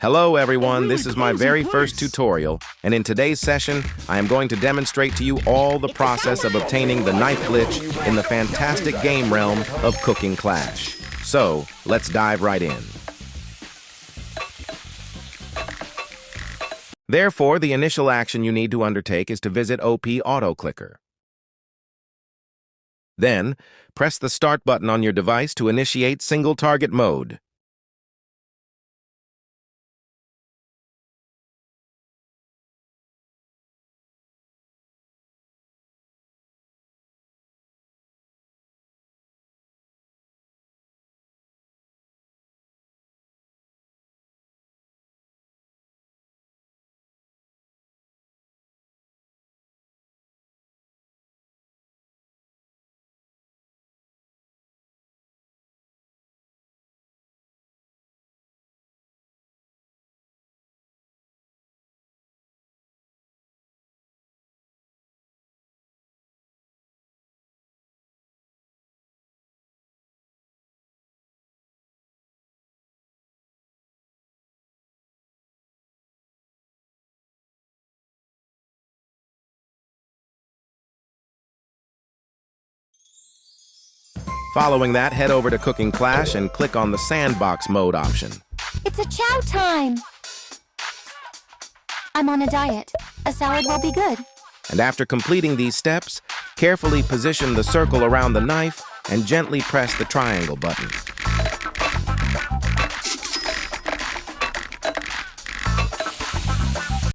Hello everyone, this is my very first tutorial, and in today's session, I am going to demonstrate to you all the process of obtaining the knife glitch in the fantastic game realm of Cooking Clash. So, let's dive right in. Therefore, the initial action you need to undertake is to visit OP Auto Clicker. Then, press the Start button on your device to initiate single target mode. Following that, head over to Cooking Clash and click on the Sandbox mode option. It's a chow time! I'm on a diet. A salad will be good. And after completing these steps, carefully position the circle around the knife and gently press the triangle button.